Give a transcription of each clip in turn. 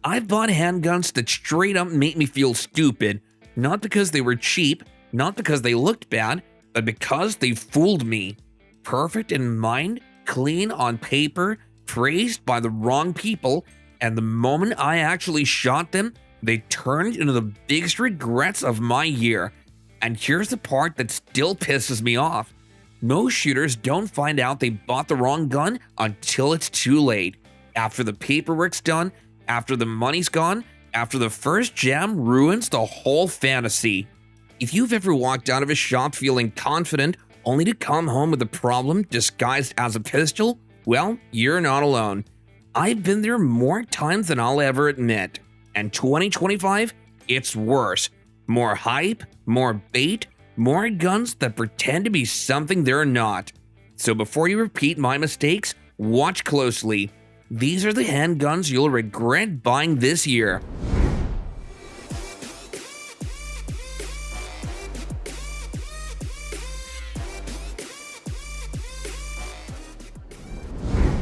I've bought handguns that straight up made me feel stupid, not because they were cheap, not because they looked bad, but because they fooled me. Perfect in mind, clean on paper, praised by the wrong people, and the moment I actually shot them, they turned into the biggest regrets of my year. And here's the part that still pisses me off. Most shooters don't find out they bought the wrong gun until it's too late. After the paperwork's done, after the money's gone, after the first jam ruins the whole fantasy. If you've ever walked out of a shop feeling confident only to come home with a problem disguised as a pistol, well, you're not alone. I've been there more times than I'll ever admit. And 2025, it's worse. More hype, more bait, more guns that pretend to be something they're not. So before you repeat my mistakes, watch closely. These are the handguns you'll regret buying this year.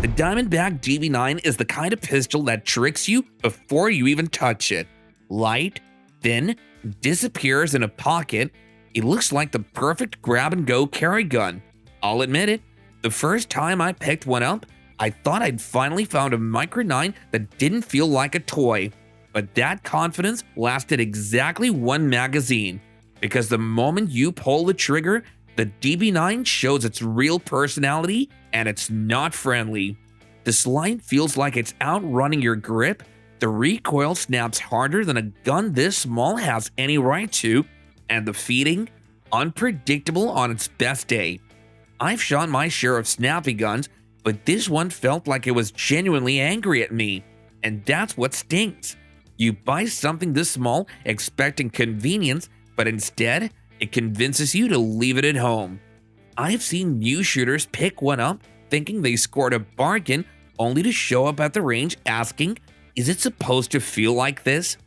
The Diamondback DB9 is the kind of pistol that tricks you before you even touch it. Light, thin, disappears in a pocket. It looks like the perfect grab-and-go carry gun. I'll admit it, the first time I picked one up, I thought I'd finally found a Micro 9 that didn't feel like a toy. But that confidence lasted exactly one magazine, because the moment you pull the trigger, the DB9 shows its real personality, and it's not friendly. The slide feels like it's outrunning your grip, the recoil snaps harder than a gun this small has any right to, and the feeding, unpredictable on its best day. I've shot my share of snappy guns, but this one felt like it was genuinely angry at me, and that's what stinks. You buy something this small expecting convenience, but instead, it convinces you to leave it at home. I've seen new shooters pick one up thinking they scored a bargain only to show up at the range asking, is it supposed to feel like this?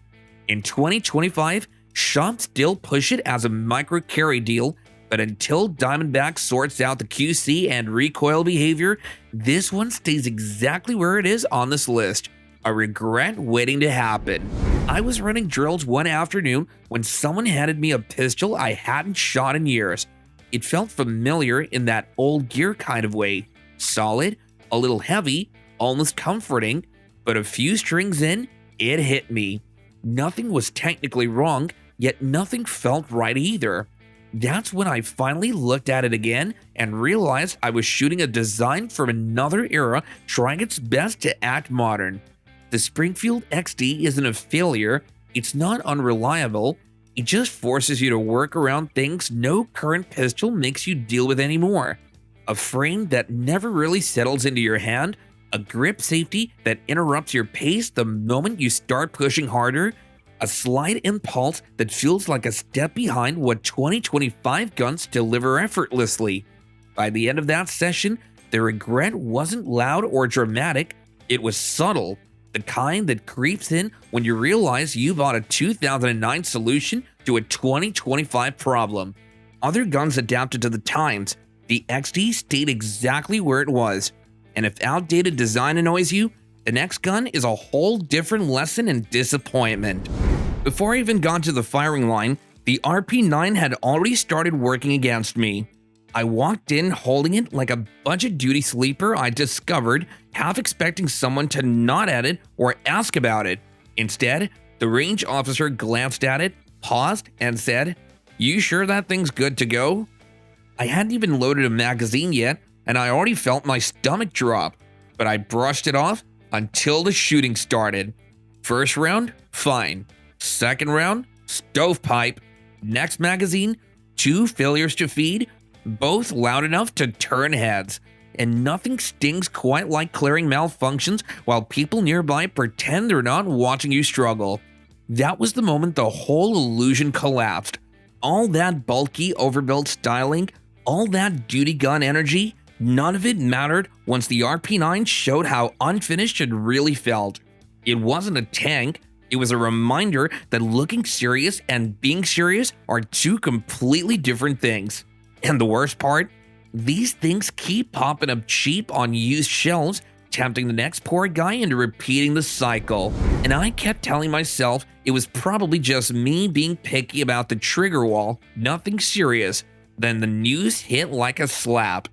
In 2025, shops still push it as a micro carry deal, but until Diamondback sorts out the QC and recoil behavior, this one stays exactly where it is on this list. A regret waiting to happen. I was running drills one afternoon when someone handed me a pistol I hadn't shot in years. It felt familiar in that old gear kind of way. Solid, a little heavy, almost comforting, but a few strings in, it hit me. Nothing was technically wrong, yet nothing felt right either. That's when I finally looked at it again and realized I was shooting a design from another era trying its best to act modern. The Springfield XD isn't a failure, it's not unreliable, it just forces you to work around things no current pistol makes you deal with anymore. A frame that never really settles into your hand, a grip safety that interrupts your pace the moment you start pushing harder, a slide impulse that feels like a step behind what 2025 guns deliver effortlessly. By the end of that session, the regret wasn't loud or dramatic, it was subtle. The kind that creeps in when you realize you bought a 2009 solution to a 2025 problem. Other guns adapted to the times. The XD stayed exactly where it was. And if outdated design annoys you, the next gun is a whole different lesson in disappointment. Before I even got to the firing line, the RP9 had already started working against me. I walked in holding it like a budget duty sleeper I discovered, half expecting someone to nod at it or ask about it. Instead, the range officer glanced at it, paused, and said, "You sure that thing's good to go?" I hadn't even loaded a magazine yet, and I already felt my stomach drop, but I brushed it off until the shooting started. First round, fine. Second round, stovepipe. Next magazine, 2 failures to feed, both loud enough to turn heads. And nothing stings quite like clearing malfunctions while people nearby pretend they're not watching you struggle. That was the moment the whole illusion collapsed. All that bulky overbuilt styling, all that duty gun energy, none of it mattered once the RP9 showed how unfinished it really felt. It wasn't a tank, it was a reminder that looking serious and being serious are two completely different things. And the worst part? These things keep popping up cheap on used shelves, tempting the next poor guy into repeating the cycle. And I kept telling myself it was probably just me being picky about the trigger wall, nothing serious. Then the news hit like a slap.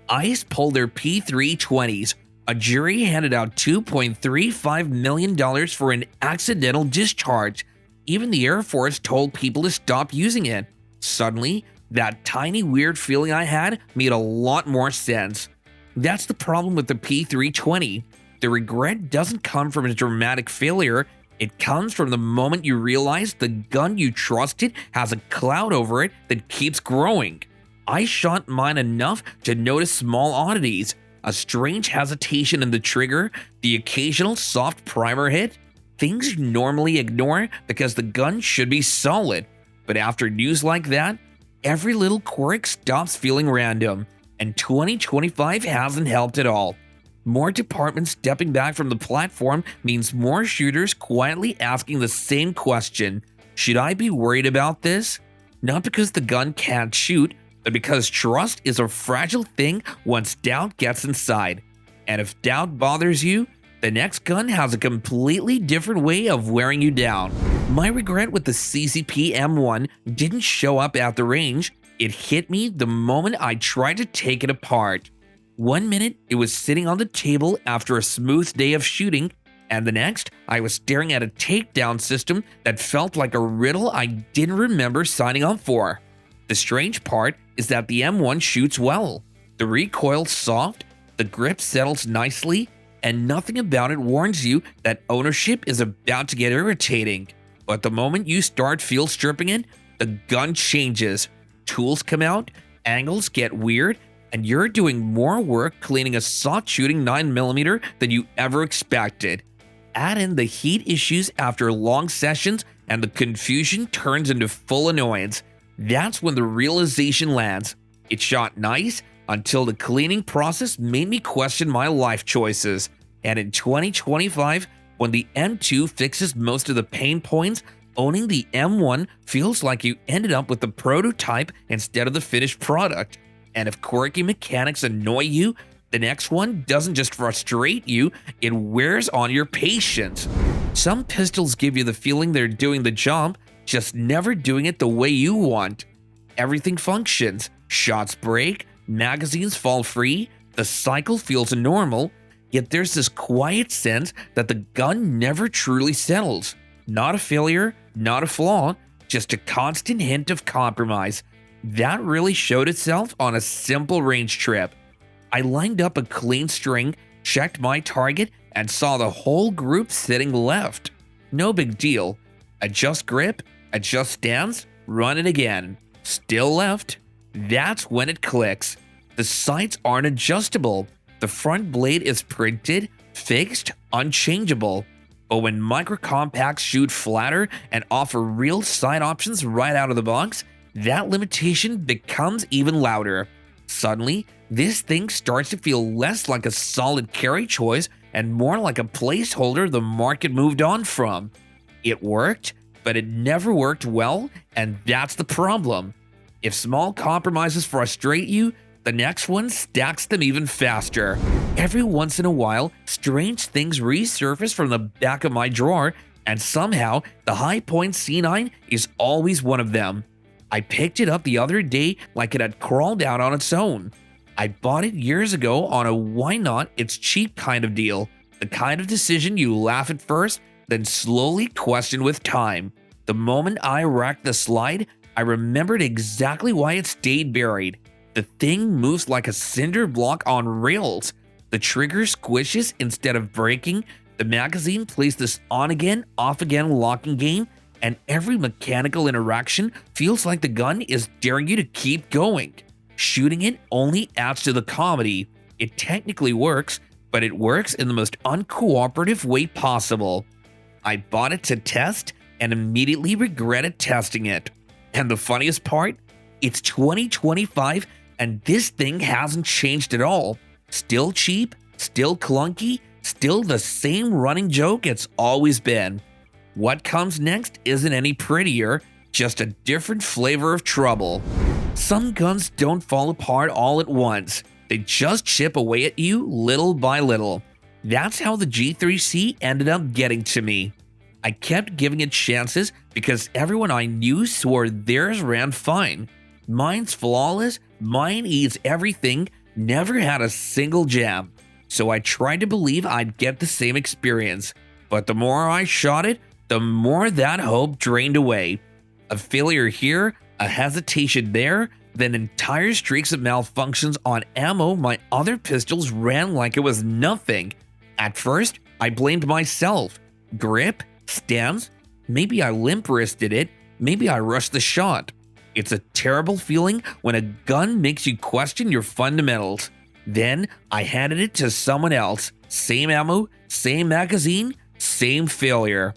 ICE pulled their P320s. A jury handed out $2.35 million for an accidental discharge. Even the Air Force told people to stop using it. Suddenly, that tiny weird feeling I had made a lot more sense. That's the problem with the P320. The regret doesn't come from a dramatic failure. It comes from the moment you realize the gun you trusted has a cloud over it that keeps growing. I shot mine enough to notice small oddities, a strange hesitation in the trigger, the occasional soft primer hit, things you normally ignore because the gun should be solid. But after news like that, every little quirk stops feeling random, and 2025 hasn't helped at all. More departments stepping back from the platform means more shooters quietly asking the same question: should I be worried about this? Not because the gun can't shoot, but because trust is a fragile thing once doubt gets inside. And if doubt bothers you, the next gun has a completely different way of wearing you down. My regret with the CCP M1 didn't show up at the range. It hit me the moment I tried to take it apart. One minute, it was sitting on the table after a smooth day of shooting, and the next, I was staring at a takedown system that felt like a riddle I didn't remember signing up for. The strange part is that the M1 shoots well. The recoil's soft, the grip settles nicely, and nothing about it warns you that ownership is about to get irritating. But the moment you start field stripping it, the gun changes. Tools come out, angles get weird, and you're doing more work cleaning a soft shooting 9mm than you ever expected. Add in the heat issues after long sessions, and the confusion turns into full annoyance. That's when the realization lands. It shot nice until the cleaning process made me question my life choices. And in 2025, when the M2 fixes most of the pain points, owning the M1 feels like you ended up with the prototype instead of the finished product. And if quirky mechanics annoy you, the next one doesn't just frustrate you, it wears on your patience. Some pistols give you the feeling they're doing the job, just never doing it the way you want. Everything functions, shots break, magazines fall free, the cycle feels normal, yet there's this quiet sense that the gun never truly settles. Not a failure, not a flaw, just a constant hint of compromise. That really showed itself on a simple range trip. I lined up a clean string, checked my target, and saw the whole group sitting left. No big deal. Adjust grip, adjust stance, run it again. Still left. That's when it clicks. The sights aren't adjustable. The front blade is printed, fixed, unchangeable. But when micro compacts shoot flatter and offer real sight options right out of the box, that limitation becomes even louder. Suddenly, this thing starts to feel less like a solid carry choice and more like a placeholder the market moved on from. It worked, but it never worked well, and that's the problem. If small compromises frustrate you, the next one stacks them even faster. Every once in a while, strange things resurface from the back of my drawer, and somehow the High Point C9 is always one of them. I picked it up the other day like it had crawled out on its own. I bought it years ago on a why not it's cheap kind of deal, the kind of decision you laugh at first, then slowly question with time. The moment I racked the slide, I remembered exactly why it stayed buried. The thing moves like a cinder block on rails. The trigger squishes instead of breaking. The magazine plays this on-again, off-again locking game, and every mechanical interaction feels like the gun is daring you to keep going. Shooting it only adds to the comedy. It technically works, but it works in the most uncooperative way possible. I bought it to test and immediately regretted testing it. And the funniest part? It's 2025 and this thing hasn't changed at all. Still cheap, still clunky, still the same running joke it's always been. What comes next isn't any prettier, just a different flavor of trouble. Some guns don't fall apart all at once. They just chip away at you little by little. That's how the G3C ended up getting to me. I kept giving it chances because everyone I knew swore theirs ran fine. Mine's flawless, mine eats everything, never had a single jam. So I tried to believe I'd get the same experience. But the more I shot it, the more that hope drained away. A failure here, a hesitation there, then entire streaks of malfunctions on ammo my other pistols ran like it was nothing. At first, I blamed myself. Grip? Stance? Maybe I limp-wristed it, maybe I rushed the shot. It's a terrible feeling when a gun makes you question your fundamentals. Then I handed it to someone else. Same ammo, same magazine, same failure.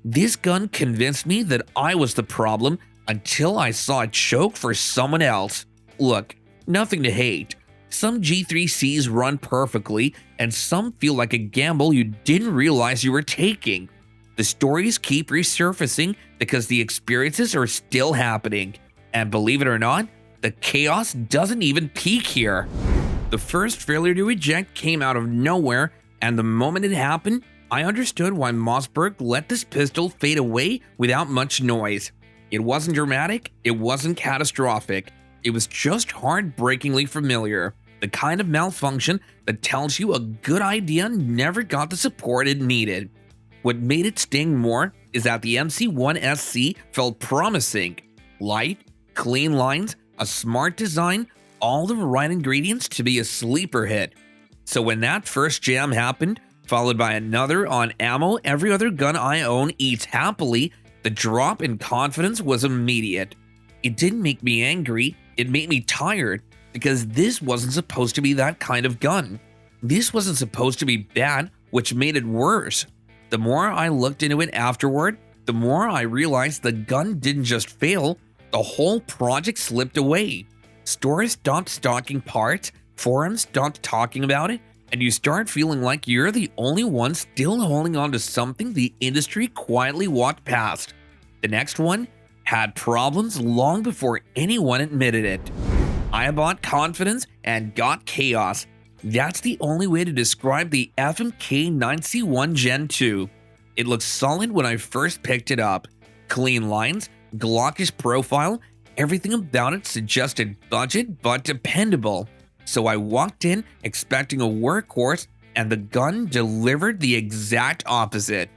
This gun convinced me that I was the problem until I saw it choke for someone else. Look, nothing to hate. Some G3Cs run perfectly, and some feel like a gamble you didn't realize you were taking. The stories keep resurfacing because the experiences are still happening. And believe it or not, the chaos doesn't even peak here. The first failure to eject came out of nowhere, and the moment it happened, I understood why Mossberg let this pistol fade away without much noise. It wasn't dramatic, it wasn't catastrophic, it was just heartbreakingly familiar. The kind of malfunction that tells you a good idea never got the support it needed. What made it sting more is that the MC1sc felt promising. Light, clean lines, a smart design, all the right ingredients to be a sleeper hit. So when that first jam happened, followed by another on ammo every other gun I own eats happily, the drop in confidence was immediate. It didn't make me angry, it made me tired, because this wasn't supposed to be that kind of gun. This wasn't supposed to be bad, which made it worse. The more I looked into it afterward, the more I realized the gun didn't just fail, the whole project slipped away. Stores stopped stocking parts, forums stopped talking about it, and you start feeling like you're the only one still holding on to something the industry quietly walked past. The next one had problems long before anyone admitted it. I bought confidence and got chaos. That's the only way to describe the FMK 9C1 Gen 2. It looked solid when I first picked it up. Clean lines, glockish profile, everything about it suggested budget but dependable. So I walked in expecting a workhorse, and the gun delivered the exact opposite.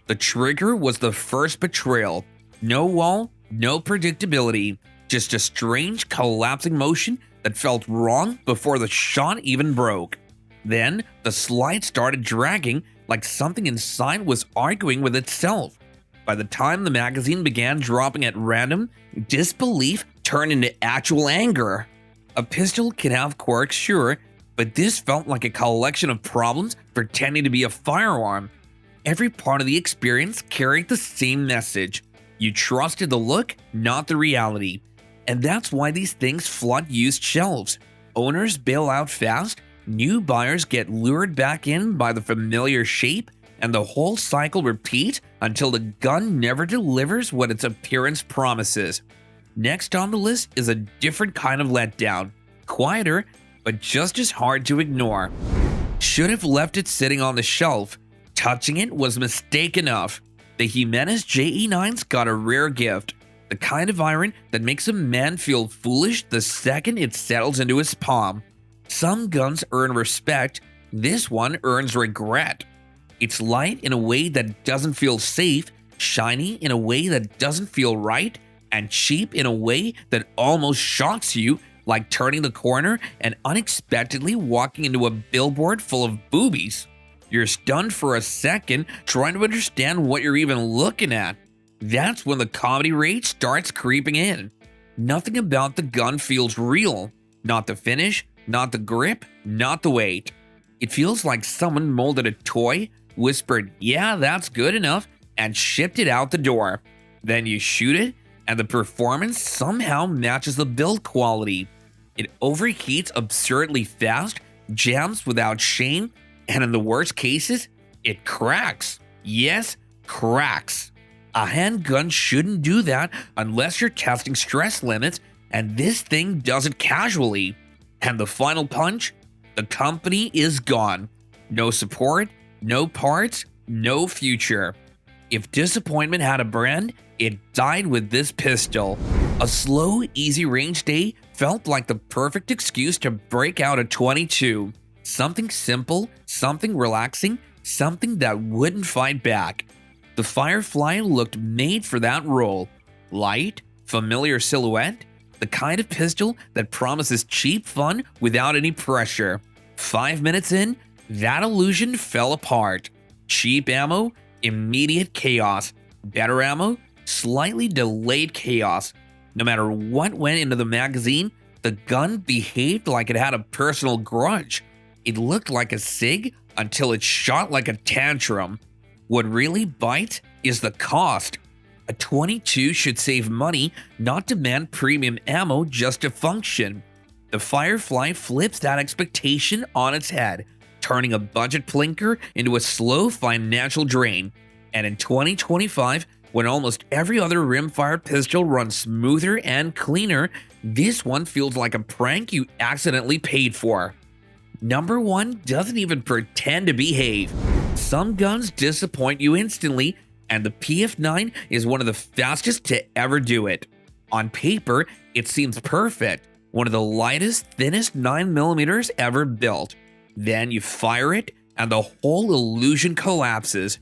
The trigger was the first betrayal. No wall, no predictability, just a strange collapsing motion that felt wrong before the shot even broke. Then the slide started dragging like something inside was arguing with itself. By the time the magazine began dropping at random, disbelief turned into actual anger. A pistol can have quirks, sure, but this felt like a collection of problems pretending to be a firearm. Every part of the experience carried the same message. You trusted the look, not the reality. And that's why these things flood used shelves. Owners bail out fast, new buyers get lured back in by the familiar shape, and the whole cycle repeats until the gun never delivers what its appearance promises. Next on the list is a different kind of letdown. Quieter, but just as hard to ignore. Should have left it sitting on the shelf. Touching it was a mistake enough. The Jimenez JA Nines got a rare gift. The kind of iron that makes a man feel foolish the second it settles into his palm. Some guns earn respect, this one earns regret. It's light in a way that doesn't feel safe, shiny in a way that doesn't feel right, and cheap in a way that almost shocks you, like turning the corner and unexpectedly walking into a billboard full of boobies. You're stunned for a second, trying to understand what you're even looking at. That's when the comedy rage starts creeping in. Nothing about the gun feels real. Not the finish, not the grip, not the weight. It feels like someone molded a toy, whispered, "Yeah, that's good enough," and shipped it out the door. Then you shoot it, and the performance somehow matches the build quality. It overheats absurdly fast, jams without shame, and in the worst cases, it cracks. Yes, cracks. A handgun shouldn't do that unless you're testing stress limits, and this thing does it casually. And the final punch? The company is gone. no support, no parts, no future. If disappointment had a brand, it died with this pistol. A slow, easy range day felt like the perfect excuse to break out a 22. Something simple, something relaxing, something that wouldn't fight back. The Firefly looked made for that role. Light, familiar silhouette, the kind of pistol that promises cheap fun without any pressure. 5 minutes in, that illusion fell apart. Cheap ammo, immediate chaos. Better ammo, slightly delayed chaos. No matter what went into the magazine, the gun behaved like it had a personal grudge. It looked like a SIG until it shot like a tantrum. What really bites is the cost. A 22 should save money, not demand premium ammo just to function. The Firefly flips that expectation on its head, turning a budget plinker into a slow financial drain. And in 2025, when almost every other rimfire pistol runs smoother and cleaner, this one feels like a prank you accidentally paid for. Number 1 doesn't even pretend to behave. Some guns disappoint you instantly, and the PF9 is one of the fastest to ever do it. On paper, it seems perfect, one of the lightest, thinnest 9mm ever built. Then you fire it, and the whole illusion collapses.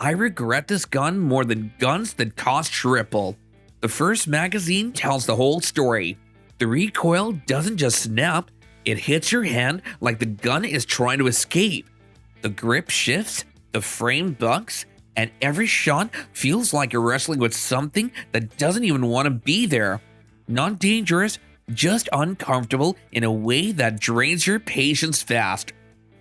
I regret this gun more than guns that cost triple. The first magazine tells the whole story. The recoil doesn't just snap, it hits your hand like the gun is trying to escape. The grip shifts, the frame bucks, and every shot feels like you're wrestling with something that doesn't even want to be there. Not dangerous, just uncomfortable in a way that drains your patience fast.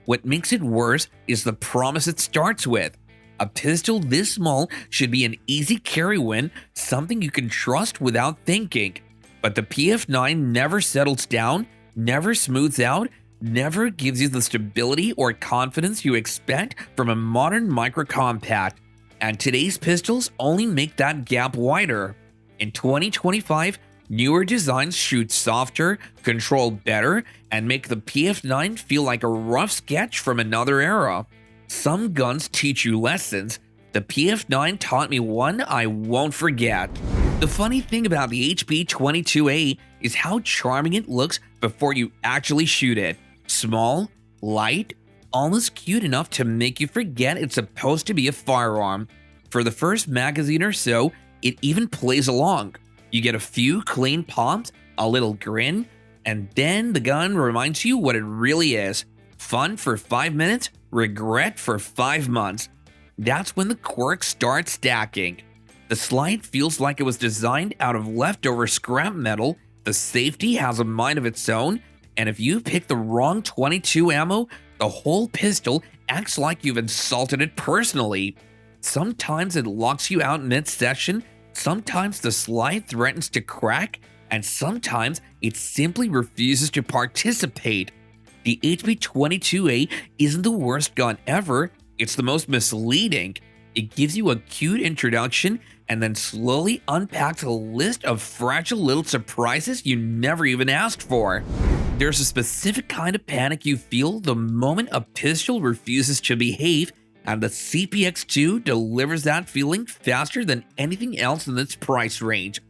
What makes it worse is the promise it starts with. A pistol this small should be an easy carry win, something you can trust without thinking. But the PF9 never settles down, never smooths out, never gives you the stability or confidence you expect from a modern micro-compact. And today's pistols only make that gap wider. In 2025, newer designs shoot softer, control better, and make the PF9 feel like a rough sketch from another era. Some guns teach you lessons. The PF9 taught me one I won't forget. The funny thing about the HP-22A is how charming it looks before you actually shoot it. Small, light, almost cute enough to make you forget it's supposed to be a firearm. For the first magazine or so, it even plays along. You get a few clean pops, a little grin, and then the gun reminds you what it really is. Fun for 5 minutes, regret for 5 months. That's when the quirks start stacking. The slide feels like it was designed out of leftover scrap metal, the safety has a mind of its own, and if you pick the wrong 22 ammo, the whole pistol acts like you've insulted it personally. Sometimes it locks you out mid-session, sometimes the slide threatens to crack, and sometimes it simply refuses to participate. The HP-22A isn't the worst gun ever, it's the most misleading. It gives you a cute introduction and then slowly unpacks a list of fragile little surprises you never even asked for. There's a specific kind of panic you feel the moment a pistol refuses to behave, and the CPX2 delivers that feeling faster than anything else in its price range.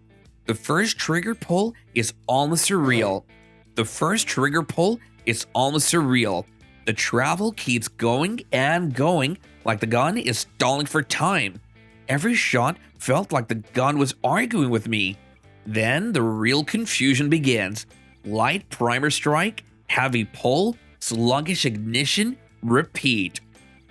The first trigger pull is almost surreal. The travel keeps going and going like the gun is stalling for time. Every shot felt like the gun was arguing with me. Then the real confusion begins. Light primer strike, heavy pull, sluggish ignition, repeat.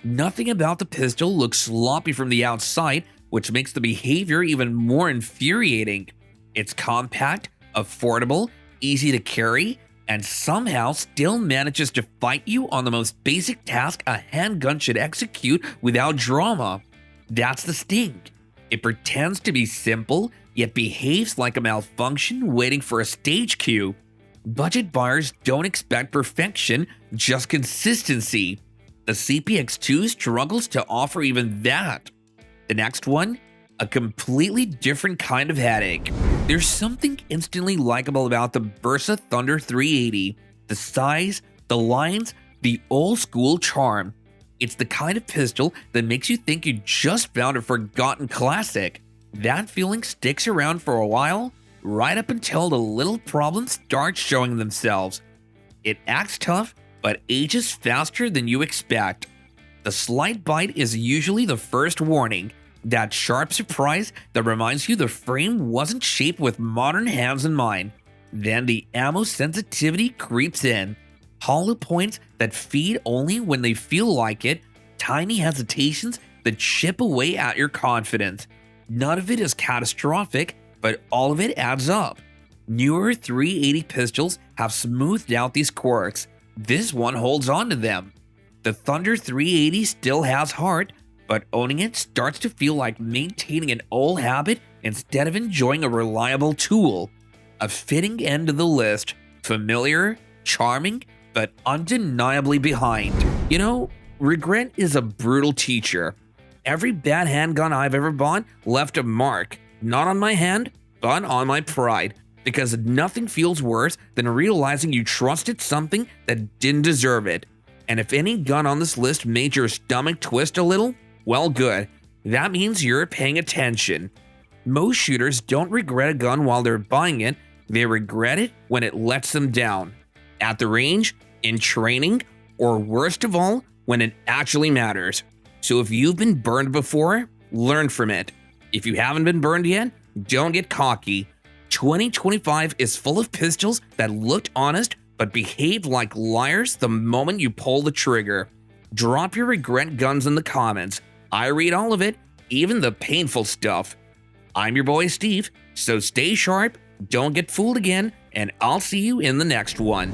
Nothing about the pistol looks sloppy from the outside, which makes the behavior even more infuriating. It's compact, affordable, easy to carry, and somehow still manages to fight you on the most basic task a handgun should execute without drama. That's the sting. It pretends to be simple, yet behaves like a malfunction waiting for a stage cue. Budget buyers don't expect perfection, just consistency. The CPX2 struggles to offer even that. The next one, a completely different kind of headache. There's something instantly likable about the Bersa Thunder 380. The size, the lines, the old school charm. It's the kind of pistol that makes you think you just found a forgotten classic. That feeling sticks around for a while, right up until the little problems start showing themselves. It acts tough, but ages faster than you expect. The slight bite is usually the first warning, that sharp surprise that reminds you the frame wasn't shaped with modern hands in mind. Then the ammo sensitivity creeps in. Hollow points that feed only when they feel like it, tiny hesitations that chip away at your confidence. None of it is catastrophic, but all of it adds up. Newer 380 pistols have smoothed out these quirks. This one holds on to them. The Thunder 380 still has heart, but owning it starts to feel like maintaining an old habit instead of enjoying a reliable tool. A fitting end to the list, familiar, charming, but undeniably behind. You know, regret is a brutal teacher. Every bad handgun I've ever bought left a mark, not on my hand, but on my pride, because nothing feels worse than realizing you trusted something that didn't deserve it. And if any gun on this list made your stomach twist a little, well, good. That means you're paying attention. Most shooters don't regret a gun while they're buying it, they regret it when it lets them down. At the range, in training, or worst of all, when it actually matters. So if you've been burned before, learn from it. If you haven't been burned yet, don't get cocky. 2025 is full of pistols that looked honest but behaved like liars the moment you pull the trigger. Drop your regret guns in the comments. I read all of it, even the painful stuff. I'm your boy Steve, so stay sharp, don't get fooled again, and I'll see you in the next one.